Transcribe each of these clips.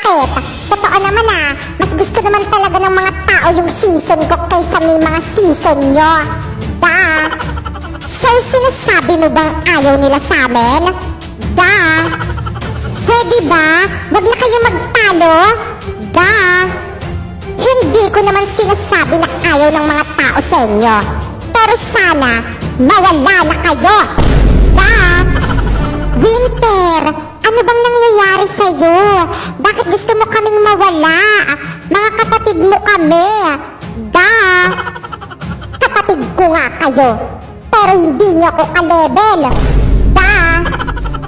Bakit? Totoo naman mas gusto naman talaga ng mga tao yung season ko kaysa may mga season nyo. So sinasabi mo bang ayaw nila sa amin? Pwede ba? Wag na kayo magtalo? Hindi ko naman sinasabi na ayaw ng mga tao sa inyo. Pero sana, mawala na kayo. Winter, ano bang nangyayari sa'yo? Bakit gusto mo kaming mawala? Mga kapatid mo kami. Kapatid ko nga kayo. Pero hindi niyo ako ka-level.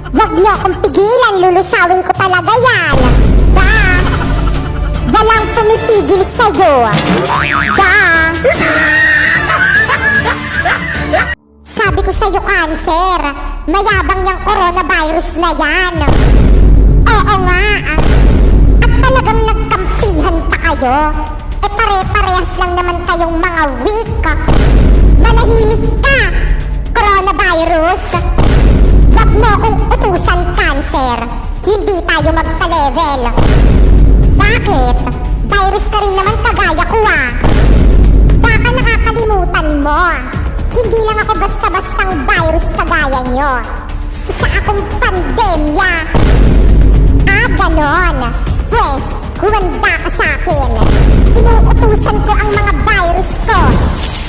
Wag niyo akong pigilan, lulusawin ko talaga yan. Walang pumipigil sa'yo. Sabi ko sa'yo, Cancer, mayabang yung coronavirus na yan. Oo nga. At talagang nagkampihan pa kayo. Pare-parehas lang naman kayong mga weak. Manahimik ka, coronavirus. Wag mo akong utusan, Cancer. Hindi tayo magka-level. Bakit? Virus ka rin naman kagaya ko Baka nakakalimutan mo. Hindi lang ako basta-bastang virus kagaya nyo. Isa akong pandemya. Ganon. Pwes, humanda ka sa akin. Inuutusan ko ang mga virus ko.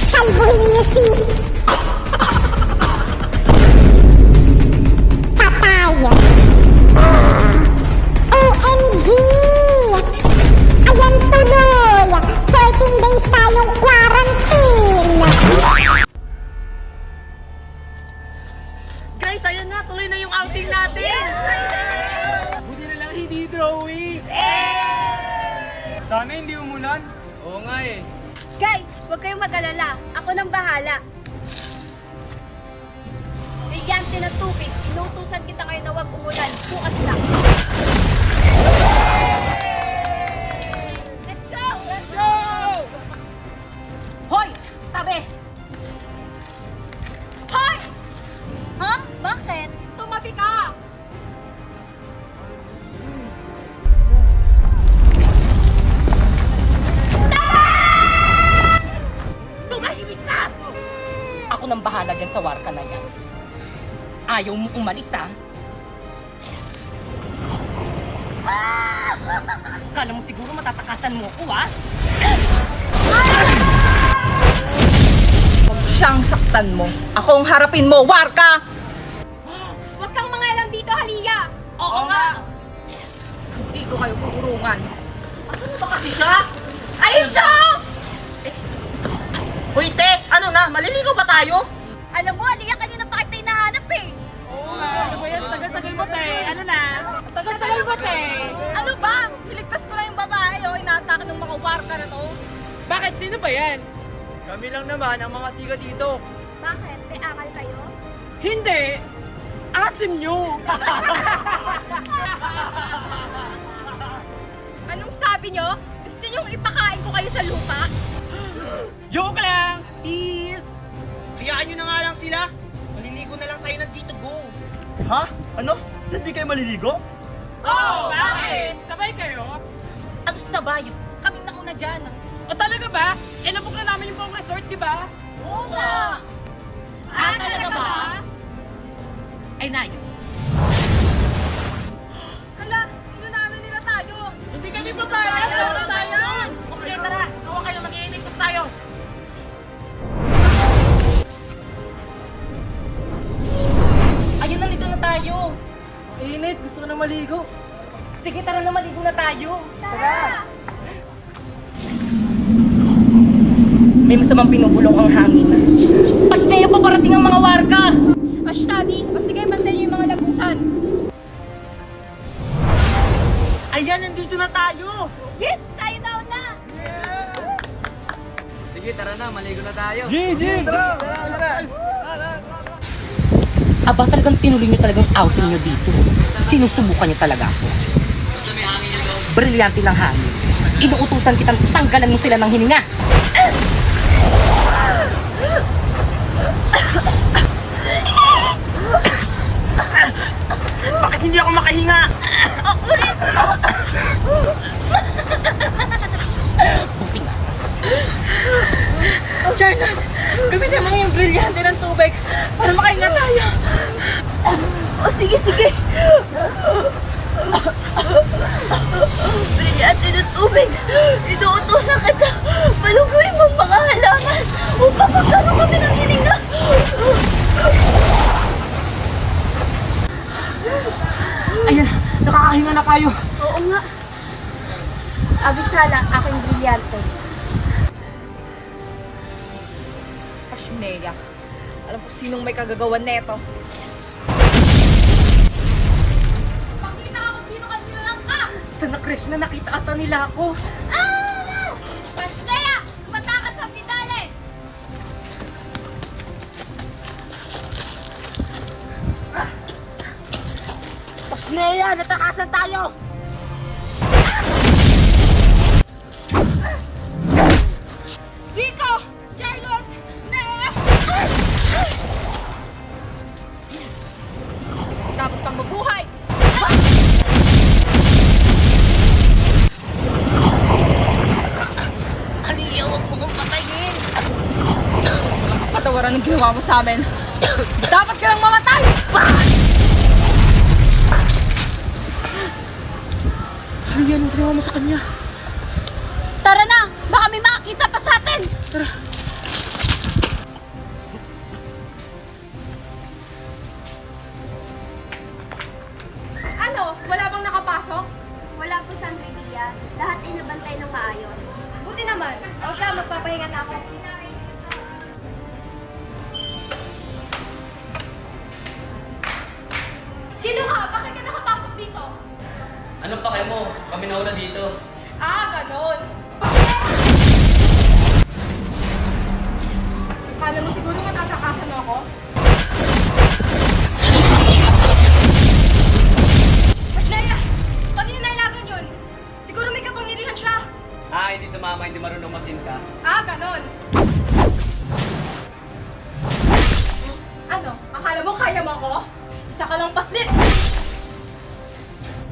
Salbuhin niyo si... Patay. OMG! Ayan tuloy! 14 days tayong quarantine! Guys, ayan na! Tuloy na yung outing natin! Buti na lang hindi drawing! Sana hindi umulan. Oo nga eh. Guys, huwag kayong mag-alala. Ako nang bahala. Brilyante ng tubig. Inuutusan kita ngayon na huwag umulan. Bukas lang. Let's go! Let's go! Hoy! Tabi! Hoy! Ha? Bakit? Tumabi ka! Tumahimik ka! Ako nang bahala dyan sa warka na yan. Ayaw mo umalis Kala mo siguro matatakasan mo ako Huwag siyang saktan mo. Ako ang harapin mo, warka! Huwag kang mangalang dito, Halia! Oo nga! Hindi ko kayo kurungan. Ano ba kasi siya? Ayun siya! Uy, te! Ano na? Maliligaw ba tayo? Alam mo, Halia, kanina pa kita hinahanap Oo nga. Ano ba yan? Tagal-tagal mo, te. Ano na? Tagal-tagal mo, te. Ano ba? Niligtas ko lang yung babae, inaatake ng mga warka na to. Bakit? Sino ba yan? Kami lang naman ang mga siga dito. Bakit? May akal kayo? Hindi! Asim nyo! Anong sabi nyo? Gusto nyong ipakain ko kayo sa lupa? Joke lang! Peace! Hayaan nyo na nga lang sila. Maliligo na lang tayo nandito, go! Ha? Ano? Diyan di kayo maliligo? Oh! Bakit? Sabay kayo? Ano sabay? Kaming nauna dyan. O talaga ba? Eh, nabuk na namin yung buong resort, di ba? Oo nga! Talaga ba? Ay, Nay. Hala, inunanan nila tayo. Hindi kami papayag. Ano tayo? Okay, tara. Hawa kayo, mag-iinit tayo. Ayun, nandito na tayo. Init, gusto ko na maligo. Sige, tara na, maligo na tayo. Tara! May masamang pinubulong ang hangin. Pasneya pa parating ang mga warga. Ashtadi, o sige, bantayan yung mga lagusan. Ayan, nandito na tayo. Yes, tayo daw na! Sige, tara na, maligo na tayo. Aba, talagang tinuloy nyo talagang outing nyo dito. Sinusubukan nyo talaga ako. Brilyante ng hangin. Inuutusan kitang tanggalan mo sila ng hininga. Bakit hindi ako makahinga? O sige, sige. Brilyante ng tubig. Inuutosan kita. Maluguin mo ang mga halaman upang magkaroon kami ng hininga. Ayan, nakakahinga na kayo. Oo nga. Abisala, aking brilyante. Pashnea, alam ko sinong may kagagawan neto. Pakita ako sino kanila lang ka! Tana Krishna, nakita ata nila ako. Pashnea! Tumatakas sa pidale! Pashnea, natakasan tayo! Rico! Charlotte! Pashnea! Dapat kang mabuhay! Aliya, huwag mo kong patayin! Patawaran ng ginawa mo sa amin. Dapat ka lang mamatay! Aliya, anong ginawa mo sa kanya? Tara na! Baka may makakita pa sa atin! Ano? Wala bang nakapasok? Wala po, Sandra Dia. Lahat ay nabantay ng maayos. Buti naman. O siya, magpapahinga na ako. Sino ka? Bakit ka nakapasok dito? Anong pake mo? Kami nauna dito. Ah, ganon. Kala mo siguro matatakasan ako? Pashnea! Kanina nailagan yun! Siguro may kapangyarihan siya! Ah, hindi tumama, hindi marunong masinta. Ah, ganon. Ano? Akala mo kaya mo ako? Isa ka lang paslit!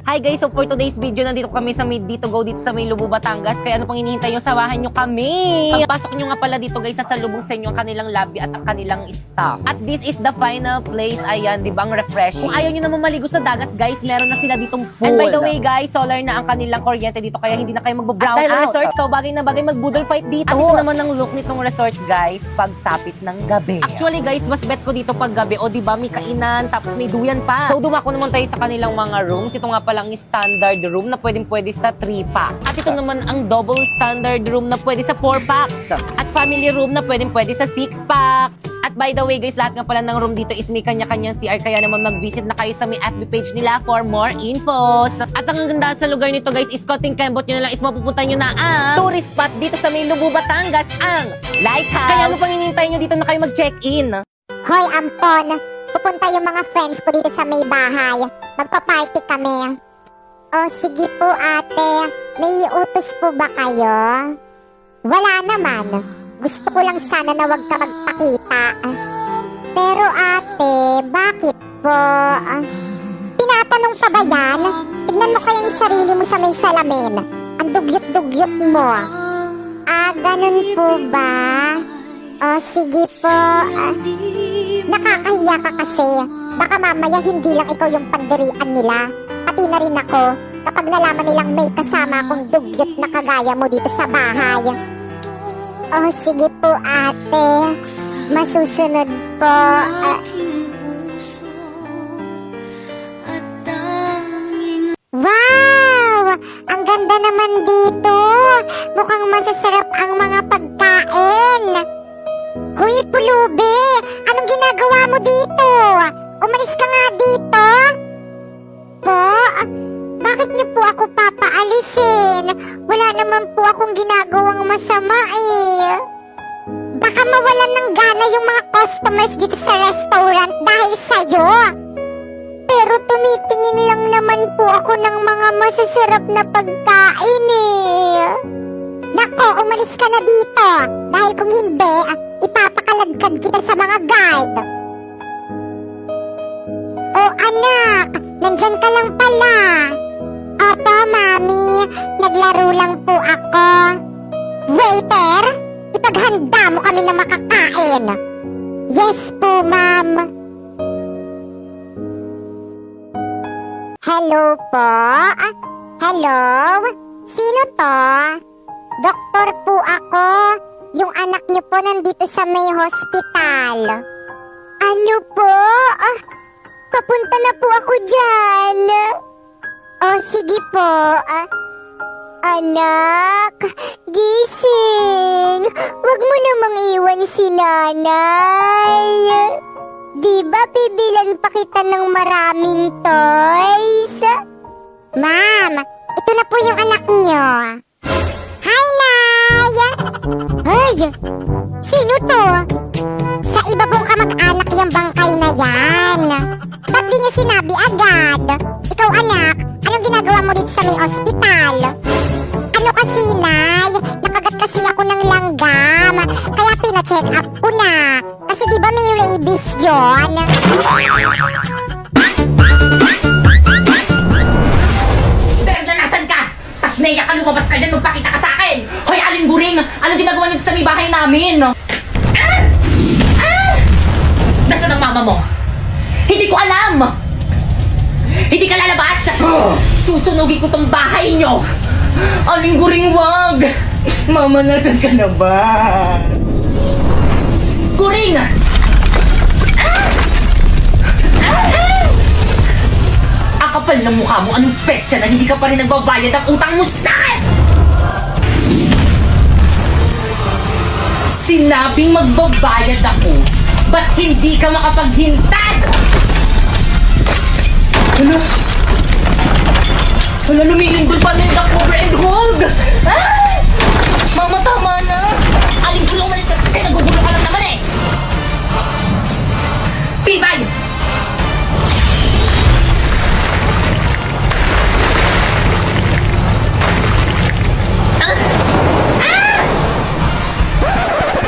Hi guys, so for today's video, nandito kami sa May Dito Go dito sa May Lubu, Batangas. Kaya ano pang hinihintay nyo, samahan nyo kami. Pagpasok nyo nga pala dito guys, sasalubong sa inyo ang kanilang lobby at ang kanilang staff. At this is the final place. Ayan, di ba ang refreshing? Kung ayaw nyo naman maligo sa dagat guys, meron na sila ditong pool. And by the way guys, solar na ang kanilang kuryente dito, kaya hindi na kayo magbo-brown out. Dahil resort to, bagay na bagay mag-boodle fight dito. At ito naman ang look nitong resort guys, pagsapit ng gabi. Actually guys, mas bet ko dito pag gabi. O di ba may kainan, tapos may duyan pa. So dumako naman tayo sa kanilang mga rooms. Ito nga palang standard room na pwede sa 3 packs. At ito naman ang double standard room na pwede sa 4 packs. At family room na pwede sa 6 packs. At by the way guys, lahat nga pala ng room dito is may kanya-kanyang CR, kaya naman mag-visit na kayo sa may FB page nila for more infos. At ang ganda sa lugar nito guys is Koting Kembot nyo na lang is mapupunta nyo na ang tourist spot dito sa may Lubu, Batangas, ang Lighthouse. Kaya ano pang hinihintay nyo dito na kayo mag-check-in? Hoy, Ampon. Pupunta yung mga friends ko dito sa may bahay. Magpa-party kami. O sige po ate, may utos po ba kayo? Wala naman. Gusto ko lang sana na wag ka magpakita. Pero ate, bakit po? Tinatanong pa ba yan? Tignan mo kaya yung sarili mo sa may salamin. Ang dugyot-dugyot mo. Ah, ganun po ba? O sige po. Nakakahiya ka kasi. Baka mamaya hindi lang ikaw yung pandirian nila. Pati na rin ako kapag nalaman nilang may kasama akong dugyot na kagaya mo dito sa bahay. Oh, sige po ate. Masusunod po. Wow! Ang ganda naman dito. Mukhang masasarap ang mga pagkain. Hoy, Pulubi! Anong ginagawa mo dito? Umalis ka nga dito. Po? Bakit niyo po ako papaalisin? Wala naman po akong ginagawang masama eh. Baka mawalan ng gana yung mga customers dito sa restaurant dahil sa'yo. Pero tumitingin lang naman po ako ng mga masasarap na pagkain eh. Nako, umalis ka na dito. Dahil kung hindi, ipapakaladkad kita sa mga guard. Oh anak, nandyan ka lang pala. Opo, mami. Naglaro lang po ako. Waiter, ipaghanda mo kami na makakain. Yes po, ma'am. Hello po? Hello? Sino to? Doktor po ako. Yung anak niyo po nandito sa may hospital. Ano po? Papunta na po ako dyan. Sige po. Anak, gising. Huwag mo namang iwan si nanay. Di ba bibilan pa kita ng maraming toys? Ma'am, ito na po yung anak niyo. Hi, Nay! Hoy! Sino to? Sa iba pong kamag-anak yung bangkay na yan. Ba't di niyo sinabi agad? Ikaw, anak, anong ginagawa mo dito sa may ospital? Ano kasi, Nay? Nakagat kasi ako ng langgam. Kaya pina-check up ko na. Kasi di ba may rabies yun? Berna, nasan ka? Tasneya ka, lumabas ka dyan, magpakita ka sa akin! Hoy, Aling Guring! Anong ginagawa niyo sa may bahay namin? Nasaan ang mama mo? Hindi ko alam! Hindi ka lalabas! Susunugin ko tong bahay niyo! Aling Guring, wag! Mama, nasan ka na ba? Guring! Ang kapal ng mukha mo, anong petsa na hindi ka pa rin nagbabayad ang utang mo sa akin? Sinabing magbabayad ako, ba't hindi ka makapaghintay? Wala, lumilindol pa na yung cover and hold! Ay! Mama, tama na! Aling gulong malis ka kasi nagugulo ka lang naman eh! Pibay!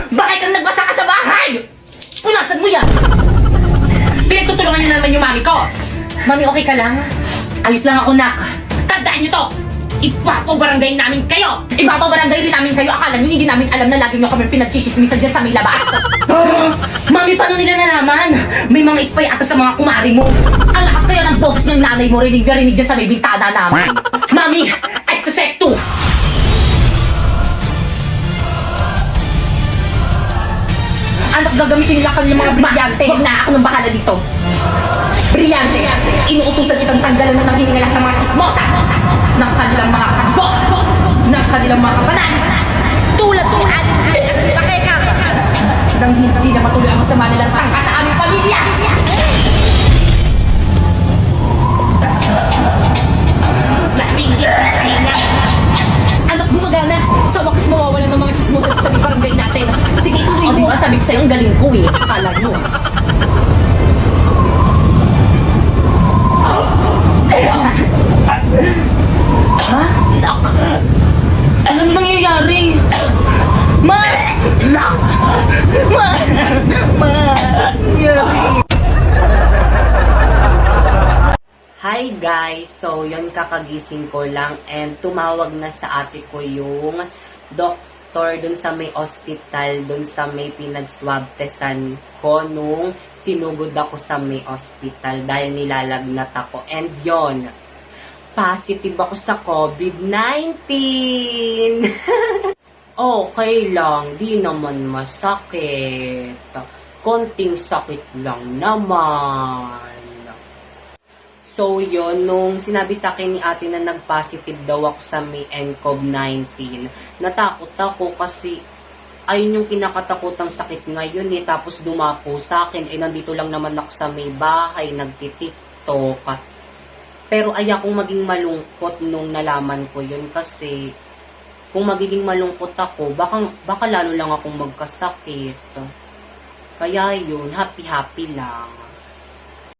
Bakit kang nagbasa ka sa bahay? Punasan mo yan! Pinagtutulungan niyo na naman yung mami ko! Mami, okay ka lang? Ayos lang ako, nak. Tandaan niyo to! Ipapabarangay namin kayo! Ipapabarangay rin namin kayo! Akala niyo hindi namin alam na lagi niyo kami pinagchichismisan dyan sa may labas! Mami, paano nila nalaman? May mga spy ata sa mga kumari mo! Ang lakas kayo ng boses ng nanay mo rinig na rinig dyan sa may bintana namin! Mami, eskosekto! Anak, gagamitin nila kami mga brilyante! Huwag na ako nang bahala dito! Brilyante! Inuutusan kitang tanggalan na ng hiningalak ng mga chismosa! Ng kanilang mga kagbo! Ng kanilang mga kapanan! Tulad ko, pakeka! Nang hindi na matuloy ang masama nilang tangka sa aming pamilya! Anak, gumagana! Sa wakas mawawala ng mga chismosa sa barangay natin! Sige, tuloy mo! Sabi ko sa'yo, ang galing ko eh! Akala mo! Ha? Lock! Anong mangyayari? Lock! Hi guys! So, yun kakagising ko lang and tumawag na sa ate ko yung doktor dun sa may ospital, dun sa may pinag-swab testan ko nung sinugod ako sa may ospital dahil nilalagnat ako. And yon, positive ako sa COVID-19! Okay lang, di naman masakit. Konting sakit lang naman. So yun, nung sinabi sa akin ni ate na nag-positive daw ako sa may NCOV-19, natakot ako kasi ayun yung kinakatakutang sakit ngayon eh. Tapos dumapo sa akin, nandito lang naman ako sa may bahay, nagtitiktok. Pero ayakong maging malungkot nung nalaman ko yun kasi kung magiging malungkot ako, baka lalo lang akong magkasakit. Kaya yun, happy-happy lang.